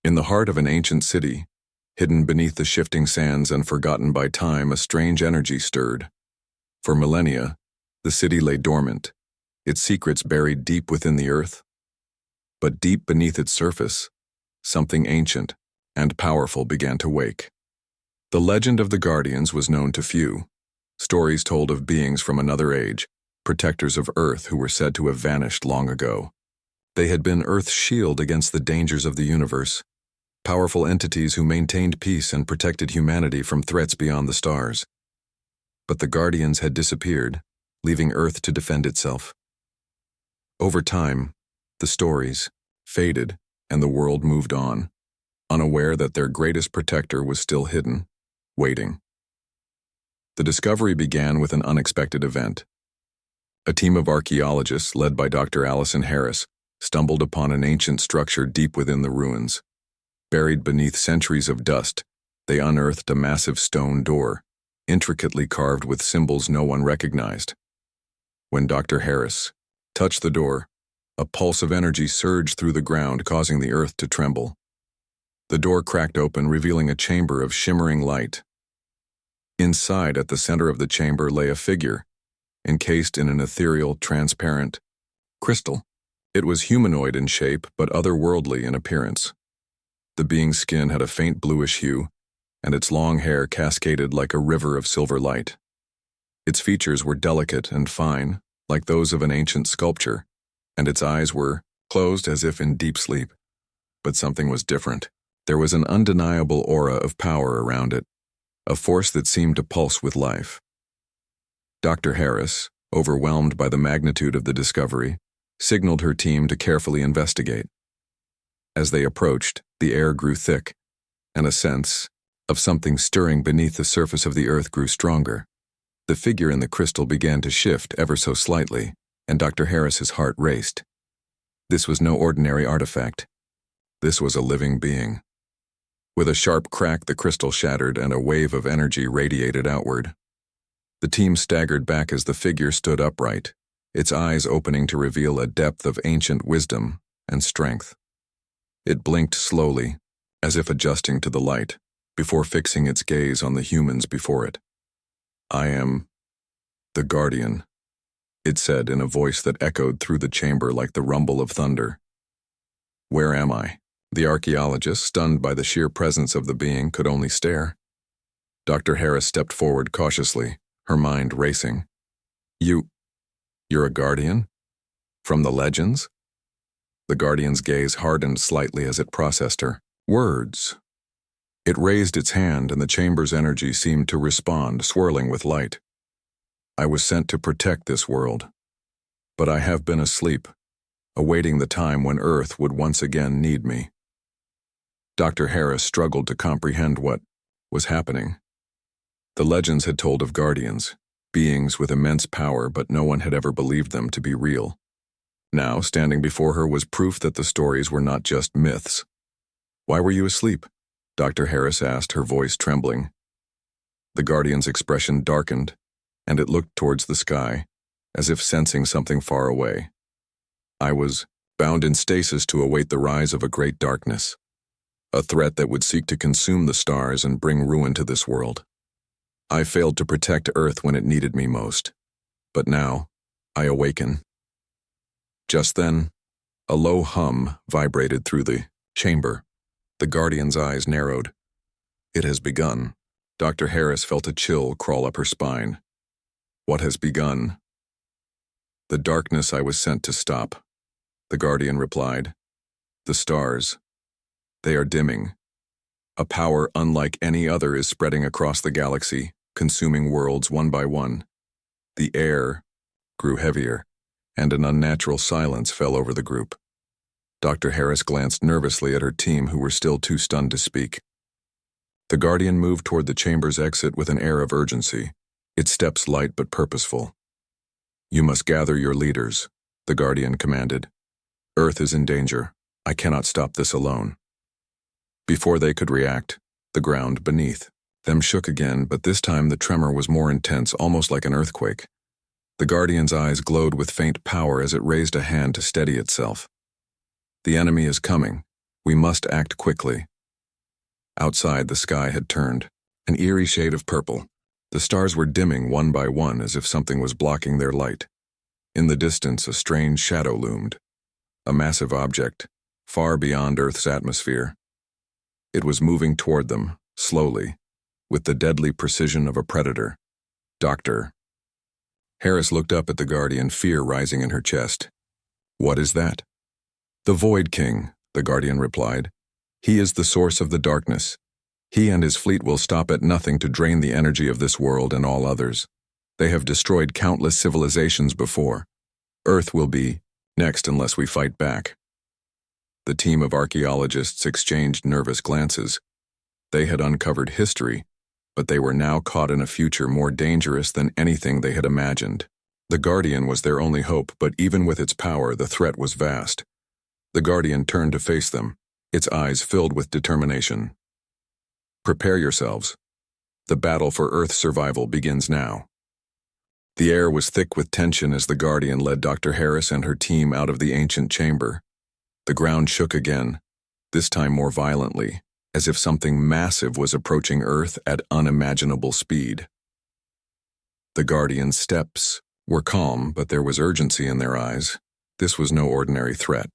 In the heart of an ancient city, hidden beneath the shifting sands and forgotten by time, a strange energy stirred. For millennia, the city lay dormant, its secrets buried deep within the earth. But deep beneath its surface, something ancient and powerful began to wake. The legend of the Guardians was known to few. Stories told of beings from another age, protectors of Earth who were said to have vanished long ago. They had been Earth's shield against the dangers of the universe, powerful entities who maintained peace and protected humanity from threats beyond the stars. But the Guardians had disappeared, leaving Earth to defend itself. Over time, the stories faded and the world moved on, unaware that their greatest protector was still hidden, waiting. The discovery began with an unexpected event. A team of archaeologists, led by Dr. Allison Harris, stumbled upon an ancient structure deep within the ruins. Buried beneath centuries of dust, they unearthed a massive stone door, intricately carved with symbols no one recognized. When Dr. Harris touched the door, a pulse of energy surged through the ground, causing the earth to tremble. The door cracked open, revealing a chamber of shimmering light. Inside, at the center of the chamber, lay a figure, encased in an ethereal, transparent crystal. It was humanoid in shape, but otherworldly in appearance. The being's skin had a faint bluish hue, and its long hair cascaded like a river of silver light. Its features were delicate and fine, like those of an ancient sculpture, and its eyes were closed as if in deep sleep. But something was different. There was an undeniable aura of power around it, a force that seemed to pulse with life. Dr. Harris, overwhelmed by the magnitude of the discovery, signaled her team to carefully investigate. As they approached, the air grew thick, and a sense of something stirring beneath the surface of the earth grew stronger. The figure in the crystal began to shift ever so slightly, and Dr. Harris's heart raced. This was no ordinary artifact. This was a living being. With a sharp crack, the crystal shattered and a wave of energy radiated outward. The team staggered back as the figure stood upright, its eyes opening to reveal a depth of ancient wisdom and strength. It blinked slowly, as if adjusting to the light, before fixing its gaze on the humans before it. "I am the Guardian," it said in a voice that echoed through the chamber like the rumble of thunder. "Where am I?" The archaeologist, stunned by the sheer presence of the being, could only stare. Dr. Harris stepped forward cautiously, her mind racing. You're a Guardian? From the legends?" The Guardian's gaze hardened slightly as it processed her words. It raised its hand, and the chamber's energy seemed to respond, swirling with light. "I was sent to protect this world, but I have been asleep, awaiting the time when Earth would once again need me." Dr. Harris struggled to comprehend what was happening. The legends had told of Guardians, beings with immense power, but no one had ever believed them to be real. Now, standing before her was proof that the stories were not just myths. "Why were you asleep?" Dr. Harris asked, her voice trembling. The Guardian's expression darkened, and it looked towards the sky, as if sensing something far away. "I was bound in stasis to await the rise of a great darkness, a threat that would seek to consume the stars and bring ruin to this world. I failed to protect Earth when it needed me most, but now I awaken." Just then, a low hum vibrated through the chamber. The Guardian's eyes narrowed. "It has begun." Dr. Harris felt a chill crawl up her spine. "What has begun?" "The darkness I was sent to stop," the Guardian replied. "The stars. They are dimming. A power unlike any other is spreading across the galaxy, consuming worlds one by one." The air grew heavier, and an unnatural silence fell over the group. Dr. Harris glanced nervously at her team, who were still too stunned to speak. The Guardian moved toward the chamber's exit with an air of urgency, its steps light but purposeful. "You must gather your leaders," the Guardian commanded. "Earth is in danger. I cannot stop this alone." Before they could react, the ground beneath them shook again, but this time the tremor was more intense, almost like an earthquake. The Guardian's eyes glowed with faint power as it raised a hand to steady itself. "The enemy is coming. We must act quickly. Outside, the sky had turned, an eerie shade of purple. The stars were dimming one by one as if something was blocking their light. In the distance, a strange shadow loomed, a massive object, far beyond Earth's atmosphere. It was moving toward them, slowly, with the deadly precision of a predator. Doctor. Harris looked up at the Guardian, fear rising in her chest. What is that? The Void King, the Guardian replied. He is the source of the darkness. He and his fleet will stop at nothing to drain the energy of this world and all others. They have destroyed countless civilizations before. Earth will be next unless we fight back. The team of archaeologists exchanged nervous glances. They had uncovered history, but they were now caught in a future more dangerous than anything they had imagined. The Guardian was their only hope, but even with its power, the threat was vast. The Guardian turned to face them, its eyes filled with determination. Prepare yourselves. The battle for Earth's survival begins now. The air was thick with tension as the Guardian led Dr. Harris and her team out of the ancient chamber. The ground shook again, this time more violently, as if something massive was approaching Earth at unimaginable speed. The Guardian's steps were calm, but there was urgency in their eyes. This was no ordinary threat.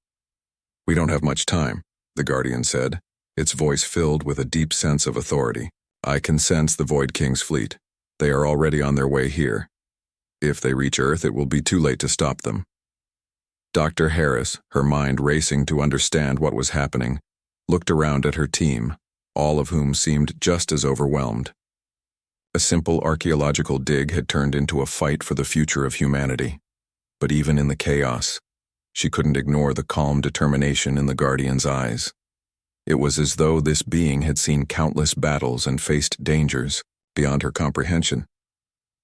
We don't have much time, the Guardian said, its voice filled with a deep sense of authority. I can sense the Void King's fleet. They are already on their way here. If they reach Earth, it will be too late to stop them. Dr. Harris, her mind racing to understand what was happening, looked around at her team, all of whom seemed just as overwhelmed. A simple archaeological dig had turned into a fight for the future of humanity. But even in the chaos, she couldn't ignore the calm determination in the Guardian's eyes. It was as though this being had seen countless battles and faced dangers beyond her comprehension.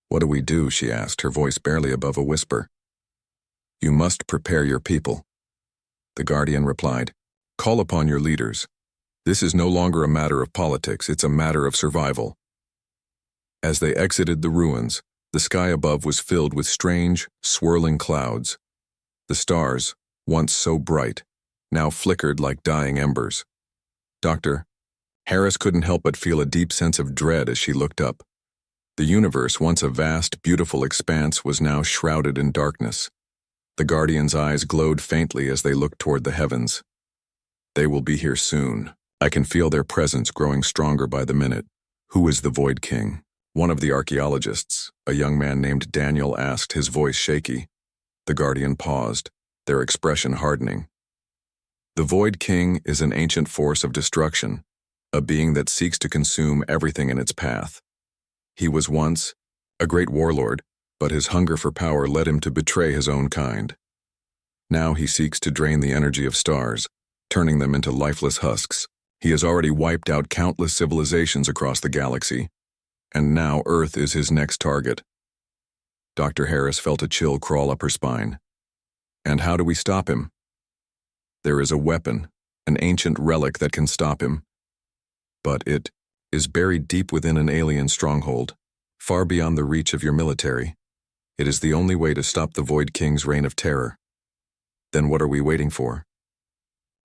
What do we do? She asked, her voice barely above a whisper. You must prepare your people. The Guardian replied, call upon your leaders. This is no longer a matter of politics, it's a matter of survival. As they exited the ruins, the sky above was filled with strange, swirling clouds. The stars, once so bright, now flickered like dying embers. Dr. Harris couldn't help but feel a deep sense of dread as she looked up. The universe, once a vast, beautiful expanse, was now shrouded in darkness. The Guardian's eyes glowed faintly as they looked toward the heavens. They will be here soon. I can feel their presence growing stronger by the minute. Who is the Void King? One of the archaeologists, a young man named Daniel, asked, his voice shaky. The Guardian paused, their expression hardening. The Void King is an ancient force of destruction, a being that seeks to consume everything in its path. He was once a great warlord, but his hunger for power led him to betray his own kind. Now he seeks to drain the energy of stars, turning them into lifeless husks. He has already wiped out countless civilizations across the galaxy, and now Earth is his next target. Dr. Harris felt a chill crawl up her spine. And how do we stop him? There is a weapon, an ancient relic that can stop him. But it is buried deep within an alien stronghold, far beyond the reach of your military. It is the only way to stop the Void King's reign of terror. Then what are we waiting for?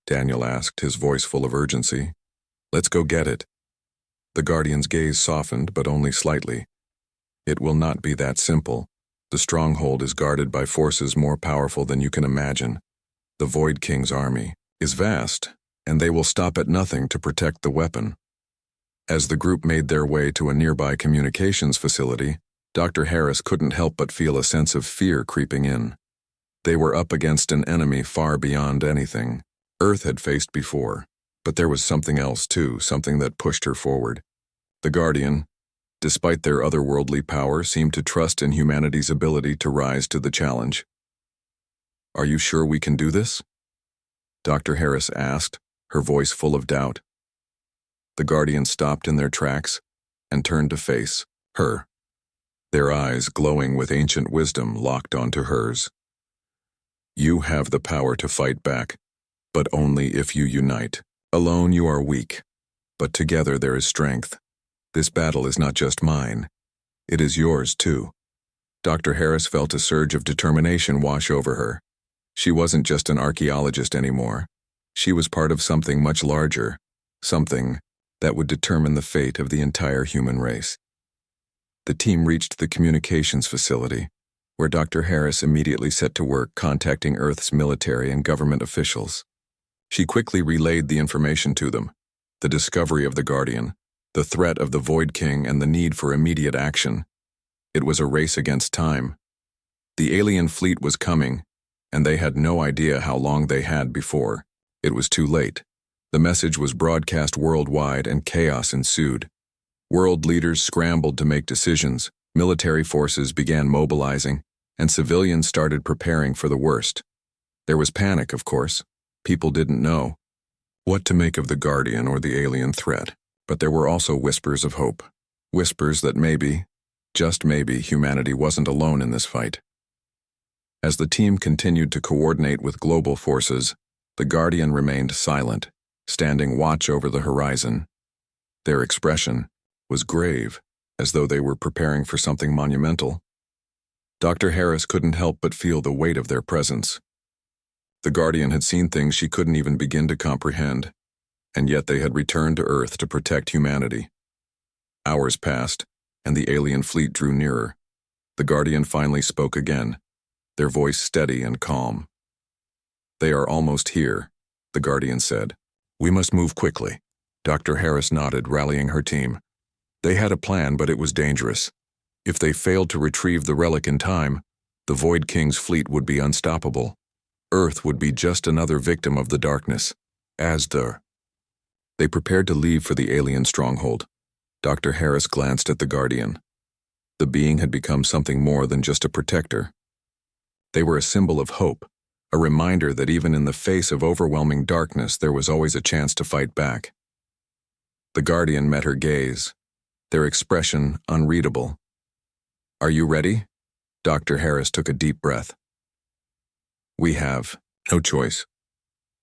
Daniel asked, his voice full of urgency. Let's go get it. The Guardian's gaze softened, but only slightly. It will not be that simple. The stronghold is guarded by forces more powerful than you can imagine. The Void King's army is vast, and they will stop at nothing to protect the weapon. As the group made their way to a nearby communications facility, Dr. Harris couldn't help but feel a sense of fear creeping in. They were up against an enemy far beyond anything Earth had faced before. But there was something else too, something that pushed her forward. The Guardian, despite their otherworldly power, seemed to trust in humanity's ability to rise to the challenge. Are you sure we can do this? Dr. Harris asked, her voice full of doubt. The Guardians stopped in their tracks and turned to face her, their eyes glowing with ancient wisdom locked onto hers. You have the power to fight back, but only if you unite. Alone you are weak, but together there is strength. This battle is not just mine. It is yours too. Dr. Harris felt a surge of determination wash over her. She wasn't just an archaeologist anymore. She was part of something much larger, something that would determine the fate of the entire human race. The team reached the communications facility, where Dr. Harris immediately set to work contacting Earth's military and government officials. She quickly relayed the information to them: the discovery of the Guardian, the threat of the Void King, and the need for immediate action. It was a race against time. The alien fleet was coming, and they had no idea how long they had before it was too late. The message was broadcast worldwide, and chaos ensued. World leaders scrambled to make decisions, military forces began mobilizing, and civilians started preparing for the worst. There was panic, of course. People didn't know what to make of the Guardian or the alien threat, but there were also whispers of hope. Whispers that maybe, just maybe, humanity wasn't alone in this fight. As the team continued to coordinate with global forces, the Guardian remained silent, standing watch over the horizon. Their expression was grave, as though they were preparing for something monumental. Dr. Harris couldn't help but feel the weight of their presence. The Guardian had seen things she couldn't even begin to comprehend, and yet they had returned to Earth to protect humanity. Hours passed, and the alien fleet drew nearer. The Guardian finally spoke again, their voice steady and calm. "They are almost here," the Guardian said. "We must move quickly." Dr. Harris nodded, rallying her team. They had a plan, but it was dangerous. If they failed to retrieve the relic in time, the Void King's fleet would be unstoppable. Earth would be just another victim of the darkness. They prepared to leave for the alien stronghold. Dr. Harris glanced at the Guardian. The being had become something more than just a protector. They were a symbol of hope, a reminder that even in the face of overwhelming darkness, there was always a chance to fight back. The Guardian met her gaze, their expression unreadable. "Are you ready?" Dr. Harris took a deep breath. "We have no choice."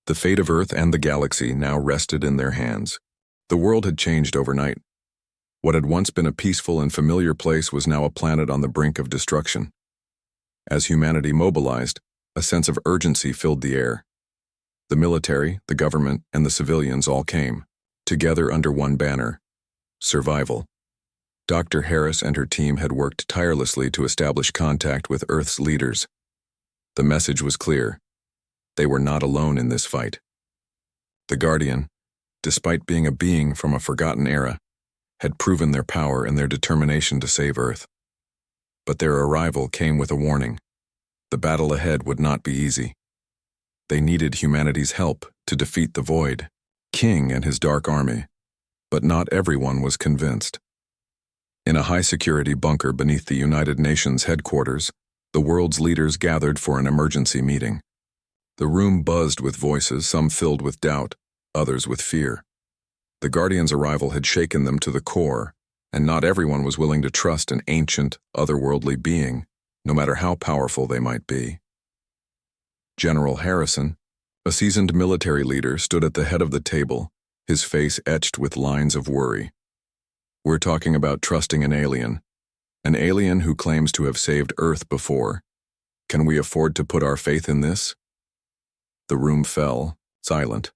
The fate of Earth and the galaxy now rested in their hands. The world had changed overnight. What had once been a peaceful and familiar place was now a planet on the brink of destruction. As humanity mobilized, a sense of urgency filled the air. The military, the government, and the civilians all came, together under one banner: survival. Dr. Harris and her team had worked tirelessly to establish contact with Earth's leaders. The message was clear: they were not alone in this fight. The Guardian, despite being a being from a forgotten era, had proven their power and their determination to save Earth. But their arrival came with a warning. The battle ahead would not be easy. They needed humanity's help to defeat the Void King and his dark army, but not everyone was convinced. In a high-security bunker beneath the United Nations headquarters, the world's leaders gathered for an emergency meeting. The room buzzed with voices, some filled with doubt, others with fear. The Guardian's arrival had shaken them to the core, and not everyone was willing to trust an ancient, otherworldly being, no matter how powerful they might be. General Harrison, a seasoned military leader, stood at the head of the table, his face etched with lines of worry. "We're talking about trusting an alien who claims to have saved Earth before. Can we afford to put our faith in this?" The room fell, silent.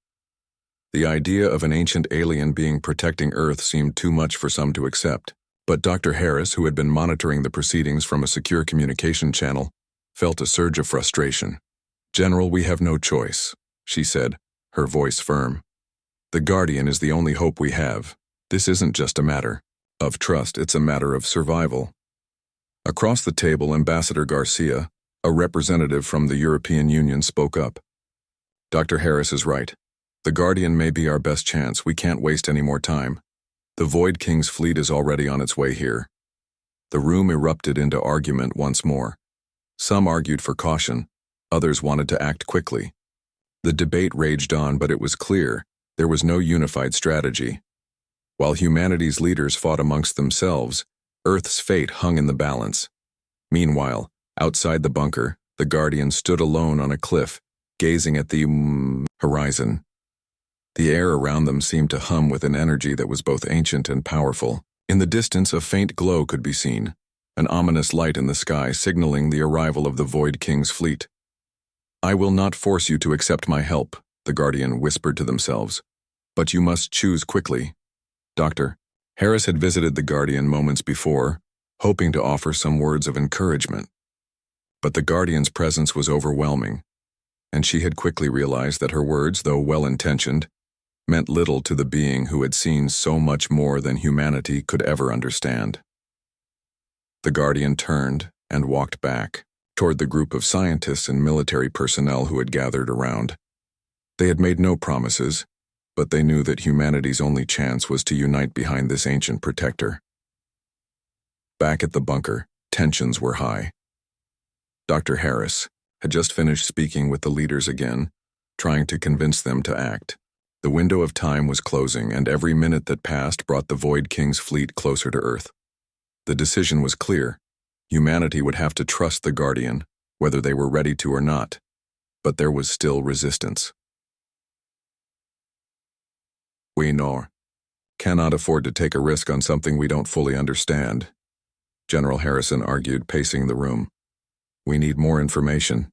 The idea of an ancient alien being protecting Earth seemed too much for some to accept, but Dr. Harris, who had been monitoring the proceedings from a secure communication channel, felt a surge of frustration. "General, we have no choice," she said, her voice firm. "The Guardian is the only hope we have. This isn't just a matter of trust, it's a matter of survival." Across the table, Ambassador Garcia, a representative from the European Union, spoke up. "Dr. Harris is right. The Guardian may be our best chance. We can't waste any more time. The Void King's fleet is already on its way here." The room erupted into argument once more. Some argued for caution, others wanted to act quickly. The debate raged on, but it was clear there was no unified strategy. While humanity's leaders fought amongst themselves, Earth's fate hung in the balance. Meanwhile, outside the bunker, the Guardian stood alone on a cliff, gazing at the horizon. The air around them seemed to hum with an energy that was both ancient and powerful. In the distance, a faint glow could be seen, an ominous light in the sky signaling the arrival of the Void King's fleet. "I will not force you to accept my help," the Guardian whispered to themselves. But you must choose quickly. Dr. Harris had visited the Guardian moments before, hoping to offer some words of encouragement. But the Guardian's presence was overwhelming, and she had quickly realized that her words, though well-intentioned, meant little to the being who had seen so much more than humanity could ever understand. The Guardian turned and walked back toward the group of scientists and military personnel who had gathered around. They had made no promises, but they knew that humanity's only chance was to unite behind this ancient protector. Back at the bunker, tensions were high. Dr. Harris had just finished speaking with the leaders again, trying to convince them to act. The window of time was closing, and every minute that passed brought the Void King's fleet closer to Earth. The decision was clear. Humanity would have to trust the Guardian, whether they were ready to or not. But there was still resistance. We cannot afford to take a risk on something we don't fully understand, General Harrison argued, pacing the room. We need more information.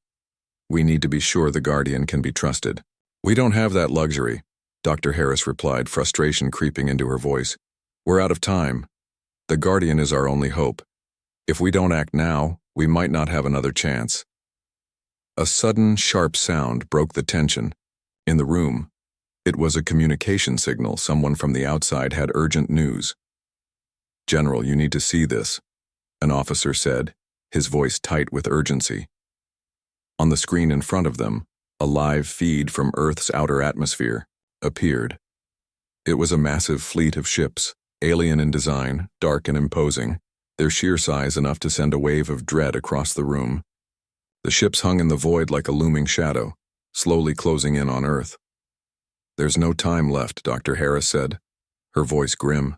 We need to be sure the Guardian can be trusted. We don't have that luxury, Dr. Harris replied, frustration creeping into her voice. We're out of time. The Guardian is our only hope. If we don't act now, we might not have another chance. A sudden, sharp sound broke the tension. In the room, it was a communication signal. Someone from the outside had urgent news. General, you need to see this, an officer said, his voice tight with urgency. On the screen in front of them, a live feed from Earth's outer atmosphere appeared. It was a massive fleet of ships, alien in design, dark and imposing, their sheer size enough to send a wave of dread across the room. The ships hung in the void like a looming shadow, slowly closing in on Earth. There's no time left, Dr. Harris said, her voice grim.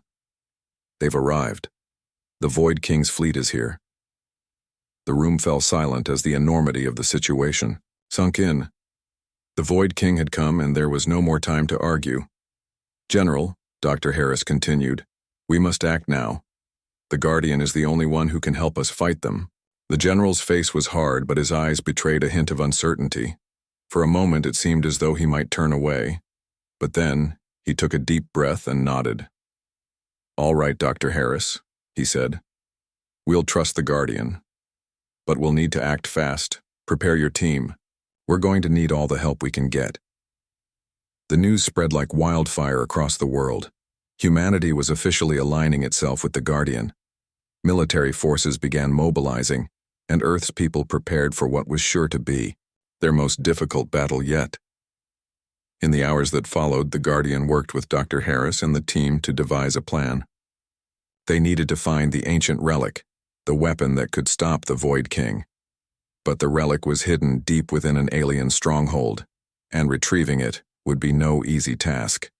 They've arrived. The Void King's fleet is here. The room fell silent as the enormity of the situation sunk in. The Void King had come, and there was no more time to argue. General, Dr. Harris continued, we must act now. The Guardian is the only one who can help us fight them. The general's face was hard, but his eyes betrayed a hint of uncertainty. For a moment it seemed as though he might turn away, but then he took a deep breath and nodded. All right, Dr. Harris, he said. We'll trust the Guardian. But we'll need to act fast. Prepare your team. We're going to need all the help we can get. The news spread like wildfire across the world. Humanity was officially aligning itself with the Guardian. Military forces began mobilizing, and Earth's people prepared for what was sure to be their most difficult battle yet. In the hours that followed, the Guardian worked with Dr. Harris and the team to devise a plan. They needed to find the ancient relic, the weapon that could stop the Void King. But the relic was hidden deep within an alien stronghold, and retrieving it would be no easy task.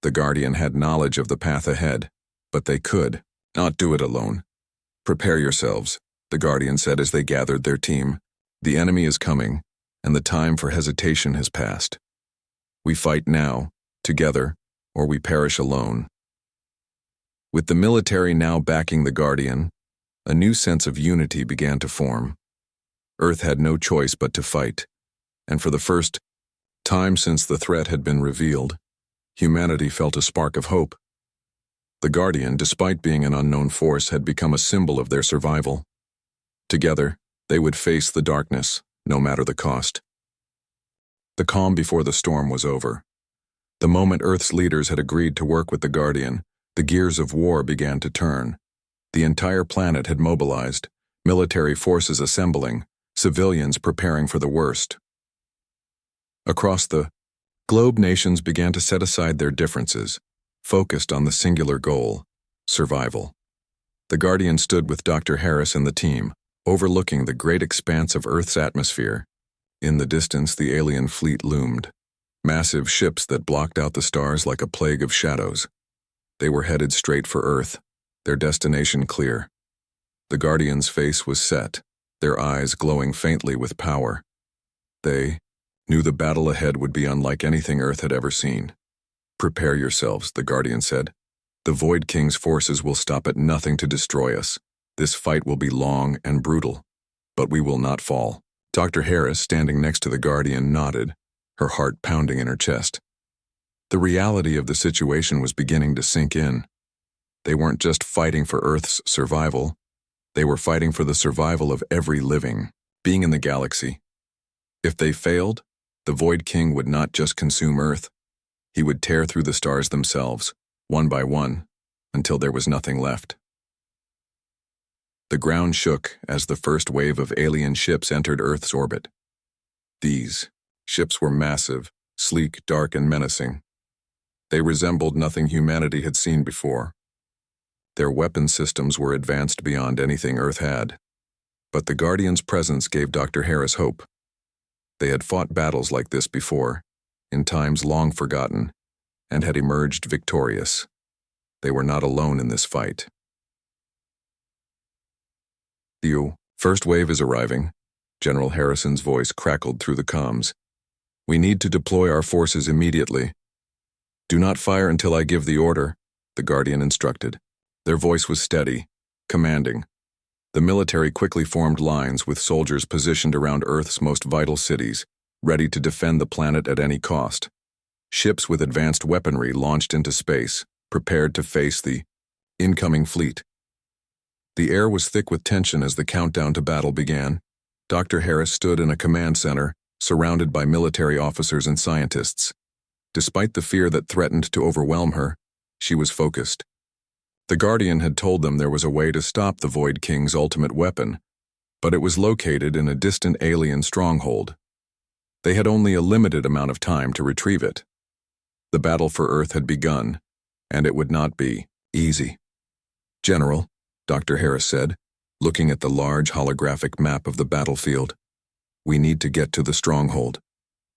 The Guardian had knowledge of the path ahead, but they could not do it alone. Prepare yourselves, the Guardian said as they gathered their team. The enemy is coming, and the time for hesitation has passed. We fight now, together, or we perish alone. With the military now backing the Guardian, a new sense of unity began to form. Earth had no choice but to fight, and for the first time since the threat had been revealed, humanity felt a spark of hope. The Guardian, despite being an unknown force, had become a symbol of their survival. Together, they would face the darkness, no matter the cost. The calm before the storm was over. The moment Earth's leaders had agreed to work with the Guardian, the gears of war began to turn. The entire planet had mobilized, military forces assembling, civilians preparing for the worst. Across the globe, nations began to set aside their differences, focused on the singular goal, survival. The Guardian stood with Dr. Harris and the team, overlooking the great expanse of Earth's atmosphere. In the distance, the alien fleet loomed, massive ships that blocked out the stars like a plague of shadows. They were headed straight for Earth, their destination clear. The Guardian's face was set, their eyes glowing faintly with power. They knew the battle ahead would be unlike anything Earth had ever seen. Prepare yourselves, the Guardian said. The Void King's forces will stop at nothing to destroy us. This fight will be long and brutal, but we will not fall. Dr. Harris, standing next to the Guardian, nodded, her heart pounding in her chest. The reality of the situation was beginning to sink in. They weren't just fighting for Earth's survival. They were fighting for the survival of every living being in the galaxy. If they failed, the Void King would not just consume Earth. He would tear through the stars themselves, one by one, until there was nothing left. The ground shook as the first wave of alien ships entered Earth's orbit. These ships were massive, sleek, dark, and menacing. They resembled nothing humanity had seen before. Their weapon systems were advanced beyond anything Earth had. But the Guardians' presence gave Dr. Harris hope. They had fought battles like this before, in times long forgotten, and had emerged victorious. They were not alone in this fight. "The first wave is arriving," General Harrison's voice crackled through the comms. "We need to deploy our forces immediately." "Do not fire until I give the order," the Guardian instructed. Their voice was steady, commanding. The military quickly formed lines with soldiers positioned around Earth's most vital cities, ready to defend the planet at any cost. Ships with advanced weaponry launched into space, prepared to face the incoming fleet. The air was thick with tension as the countdown to battle began. Dr. Harris stood in a command center, surrounded by military officers and scientists. Despite the fear that threatened to overwhelm her, she was focused. The Guardian had told them there was a way to stop the Void King's ultimate weapon, but it was located in a distant alien stronghold. They had only a limited amount of time to retrieve it. The battle for Earth had begun, and it would not be easy. "General," Dr. Harris said, looking at the large holographic map of the battlefield, "we need to get to the stronghold.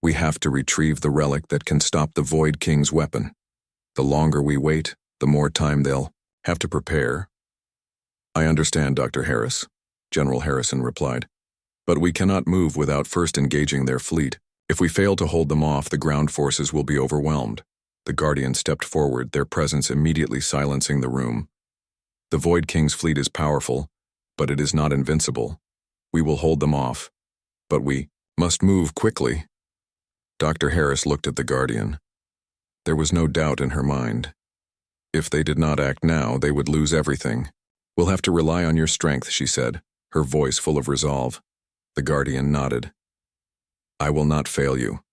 We have to retrieve the relic that can stop the Void King's weapon. The longer we wait, the more time they'll have to prepare." "I understand, Dr. Harris," General Harrison replied. "But we cannot move without first engaging their fleet. If we fail to hold them off, the ground forces will be overwhelmed." The Guardian stepped forward, their presence immediately silencing the room. "The Void King's fleet is powerful, but it is not invincible. We will hold them off, but we must move quickly." Dr. Harris looked at the Guardian. There was no doubt in her mind. If they did not act now, they would lose everything. "We'll have to rely on your strength," she said, her voice full of resolve. The Guardian nodded. "I will not fail you."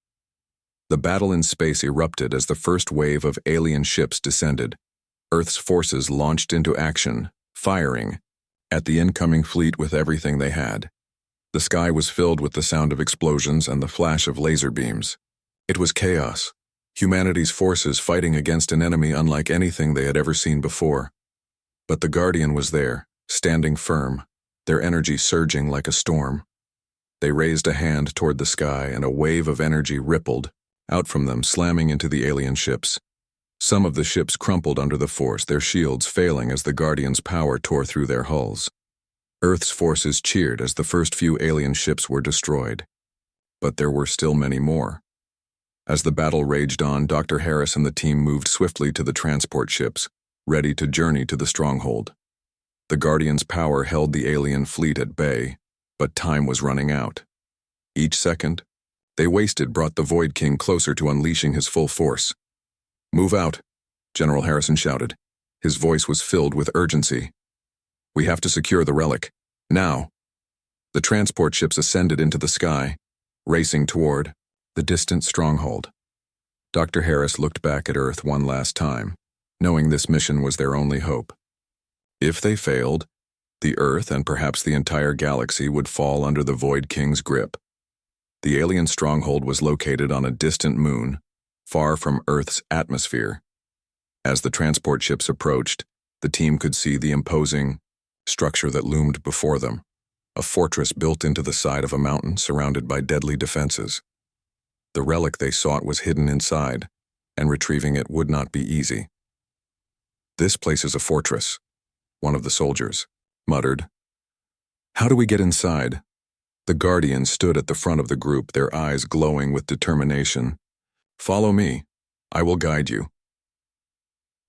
The battle in space erupted as the first wave of alien ships descended. Earth's forces launched into action, firing at the incoming fleet with everything they had. The sky was filled with the sound of explosions and the flash of laser beams. It was chaos. Humanity's forces fighting against an enemy unlike anything they had ever seen before. But the Guardian was there, standing firm, their energy surging like a storm. They raised a hand toward the sky, and a wave of energy rippled out from them, slamming into the alien ships. Some of the ships crumpled under the force, their shields failing as the Guardian's power tore through their hulls. Earth's forces cheered as the first few alien ships were destroyed. But there were still many more. As the battle raged on, Dr. Harris and the team moved swiftly to the transport ships, ready to journey to the stronghold. The Guardian's power held the alien fleet at bay, but time was running out. Each second they wasted brought the Void King closer to unleashing his full force. "Move out," General Harrison shouted. His voice was filled with urgency. "We have to secure the relic. Now." The transport ships ascended into the sky, racing toward the distant stronghold. Dr. Harris looked back at Earth one last time, knowing this mission was their only hope. If they failed, the Earth and perhaps the entire galaxy would fall under the Void King's grip. The alien stronghold was located on a distant moon, far from Earth's atmosphere. As the transport ships approached, the team could see the imposing structure that loomed before them, a fortress built into the side of a mountain surrounded by deadly defenses. The relic they sought was hidden inside, and retrieving it would not be easy. "This place is a fortress," one of the soldiers muttered. "How do we get inside?" The Guardians stood at the front of the group, their eyes glowing with determination. "Follow me. I will guide you."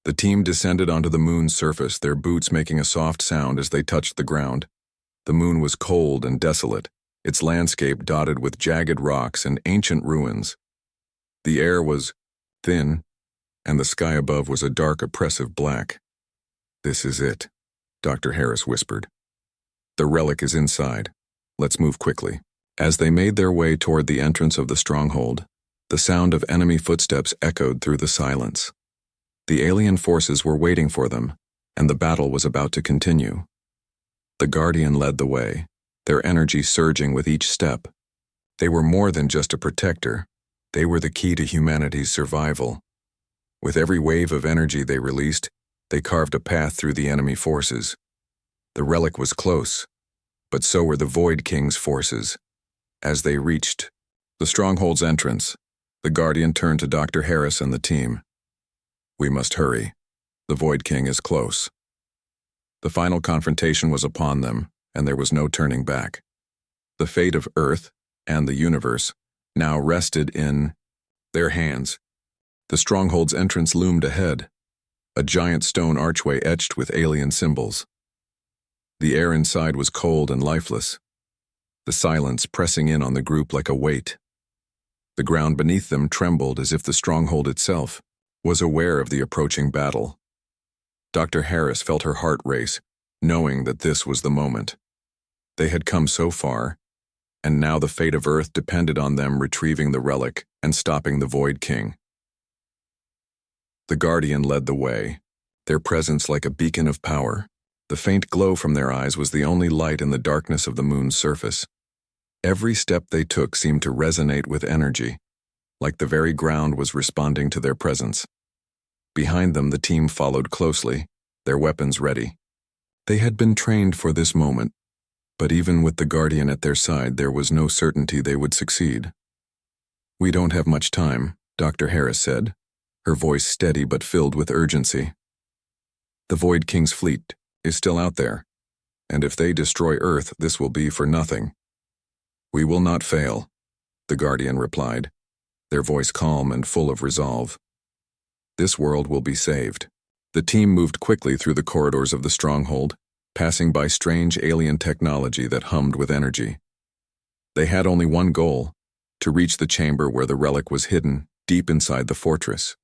The team descended onto the moon's surface, their boots making a soft sound as they touched the ground. The moon was cold and desolate, its landscape dotted with jagged rocks and ancient ruins. The air was thin, and the sky above was a dark, oppressive black. "This is it," Dr. Harris whispered. "The relic is inside. Let's move quickly." As they made their way toward the entrance of the stronghold, the sound of enemy footsteps echoed through the silence. The alien forces were waiting for them, and the battle was about to continue. The Guardian led the way, their energy surging with each step. They were more than just a protector. They were the key to humanity's survival. With every wave of energy they released, they carved a path through the enemy forces. The relic was close, but so were the Void King's forces. As they reached the stronghold's entrance, the Guardian turned to Dr. Harris and the team. "We must hurry. The Void King is close." The final confrontation was upon them, and there was no turning back. The fate of Earth and the universe now rested in their hands. The stronghold's entrance loomed ahead, a giant stone archway etched with alien symbols. The air inside was cold and lifeless, the silence pressing in on the group like a weight. The ground beneath them trembled as if the stronghold itself was aware of the approaching battle. Dr. Harris felt her heart race, knowing that this was the moment. They had come so far, and now the fate of Earth depended on them retrieving the relic and stopping the Void King. The Guardian led the way, their presence like a beacon of power. The faint glow from their eyes was the only light in the darkness of the moon's surface. Every step they took seemed to resonate with energy, like the very ground was responding to their presence. Behind them, the team followed closely, their weapons ready. They had been trained for this moment, but even with the Guardian at their side, there was no certainty they would succeed. "We don't have much time," Dr. Harris said, her voice steady but filled with urgency. "The Void King's fleet is still out there, and if they destroy Earth, this will be for nothing." "We will not fail," the Guardian replied, their voice calm and full of resolve. "This world will be saved." The team moved quickly through the corridors of the stronghold, passing by strange alien technology that hummed with energy. They had only one goal: to reach the chamber where the relic was hidden, deep inside the fortress.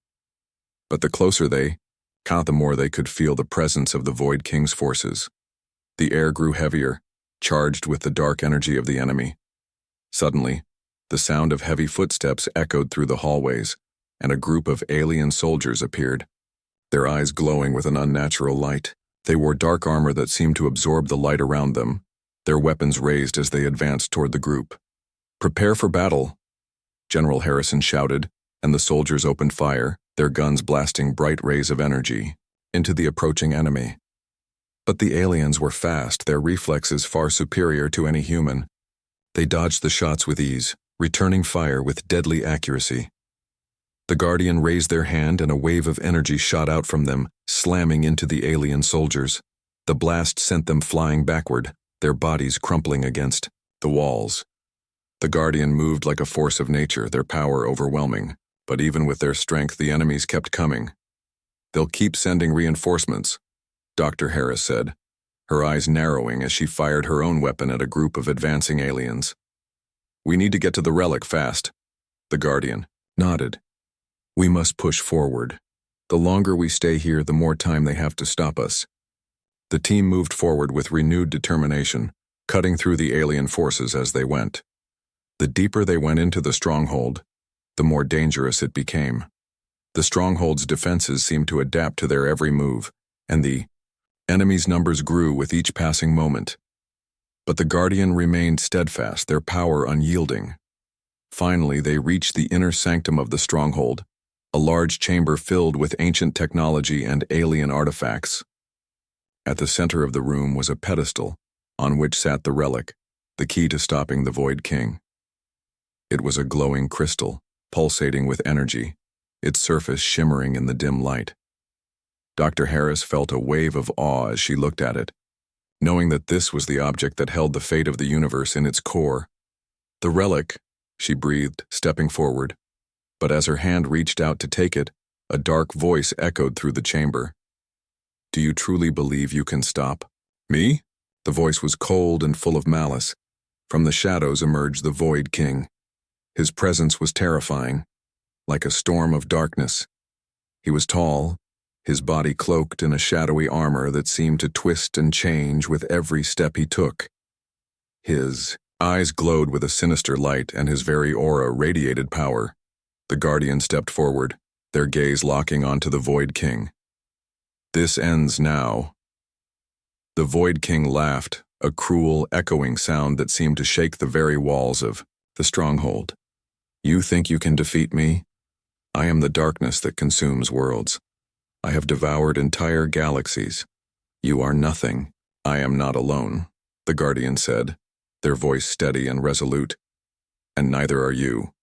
But the closer they got, the more they could feel the presence of the Void King's forces. The air grew heavier, charged with the dark energy of the enemy. Suddenly, the sound of heavy footsteps echoed through the hallways, and a group of alien soldiers appeared, their eyes glowing with an unnatural light. They wore dark armor that seemed to absorb the light around them, their weapons raised as they advanced toward the group. "Prepare for battle," General Harrison shouted, and the soldiers opened fire, their guns blasting bright rays of energy into the approaching enemy. But the aliens were fast, their reflexes far superior to any human. They dodged the shots with ease, returning fire with deadly accuracy. The Guardian raised their hand and a wave of energy shot out from them, slamming into the alien soldiers. The blast sent them flying backward, their bodies crumpling against the walls. The Guardian moved like a force of nature, their power overwhelming. But even with their strength, the enemies kept coming. "They'll keep sending reinforcements," Dr. Harris said, her eyes narrowing as she fired her own weapon at a group of advancing aliens. "We need to get to the relic fast." The Guardian nodded. "We must push forward. The longer we stay here, the more time they have to stop us." The team moved forward with renewed determination, cutting through the alien forces as they went. The deeper they went into the stronghold, the more dangerous it became. The stronghold's defenses seemed to adapt to their every move, and the enemy's numbers grew with each passing moment. But the Guardian remained steadfast, their power unyielding. Finally, they reached the inner sanctum of the stronghold, a large chamber filled with ancient technology and alien artifacts. At the center of the room was a pedestal, on which sat the relic, the key to stopping the Void King. It was a glowing crystal, pulsating with energy, its surface shimmering in the dim light. Dr. Harris felt a wave of awe as she looked at it, knowing that this was the object that held the fate of the universe in its core. "The relic," she breathed, stepping forward. But as her hand reached out to take it, a dark voice echoed through the chamber. "Do you truly believe you can stop me?" The voice was cold and full of malice. From the shadows emerged the Void King. His presence was terrifying. like a storm of darkness. He was tall, his body cloaked in a shadowy armor that seemed to twist and change with every step he took. His eyes glowed with a sinister light, and his very aura radiated power. The Guardian stepped forward, their gaze locking onto the Void King. "This ends now." The Void King laughed, a cruel, echoing sound that seemed to shake the very walls of the stronghold. "You think you can defeat me? I am the darkness that consumes worlds. I have devoured entire galaxies. You are nothing. I am not alone," the Guardian said, their voice steady and resolute. "And neither are you."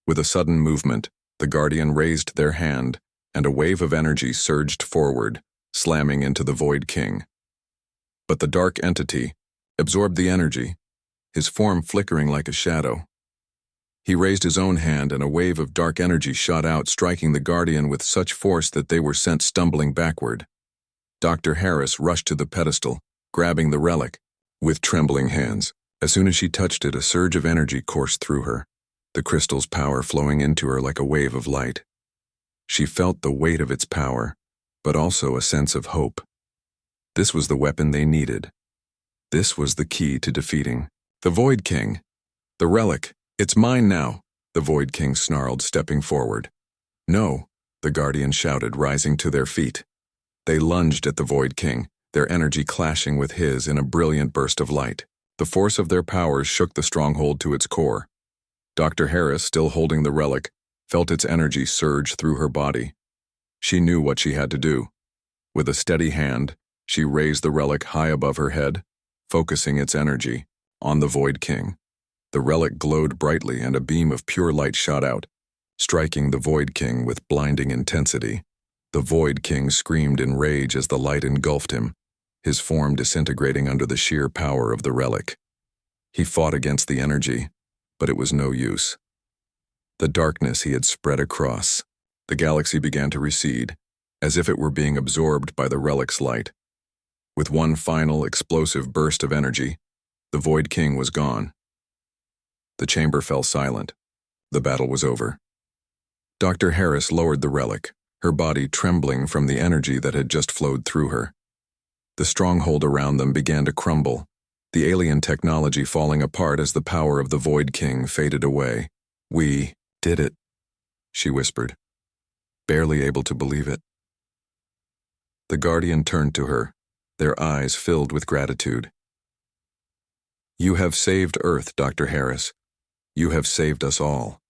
With a sudden movement, the Guardian raised their hand, and a wave of energy surged forward, slamming into the Void King. But the dark entity absorbed the energy, his form flickering like a shadow. He raised his own hand, and a wave of dark energy shot out, striking the Guardian with such force that they were sent stumbling backward. Dr. Harris rushed to the pedestal, grabbing the relic with trembling hands. As soon as she touched it, a surge of energy coursed through her, the crystal's power flowing into her like a wave of light. She felt the weight of its power, but also a sense of hope. This was the weapon they needed. This was the key to defeating the Void King. "The relic, it's mine now," the Void King snarled, stepping forward. "No," the Guardian shouted, rising to their feet. They lunged at the Void King, their energy clashing with his in a brilliant burst of light. The force of their powers shook the stronghold to its core. Dr. Harris, still holding the relic, felt its energy surge through her body. She knew what she had to do. With a steady hand, she raised the relic high above her head, focusing its energy on the Void King. The relic glowed brightly, and a beam of pure light shot out, striking the Void King with blinding intensity. The Void King screamed in rage as the light engulfed him, his form disintegrating under the sheer power of the relic. He fought against the energy, but it was no use. The darkness he had spread across the galaxy began to recede, as if it were being absorbed by the relic's light. With one final explosive burst of energy, the Void King was gone. The chamber fell silent. The battle was over. Dr. Harris lowered the relic, her body trembling from the energy that had just flowed through her. The stronghold around them began to crumble, the alien technology falling apart as the power of the Void King faded away. "We did it," she whispered, barely able to believe it. The Guardian turned to her, their eyes filled with gratitude. "You have saved Earth, Dr. Harris. You have saved us all."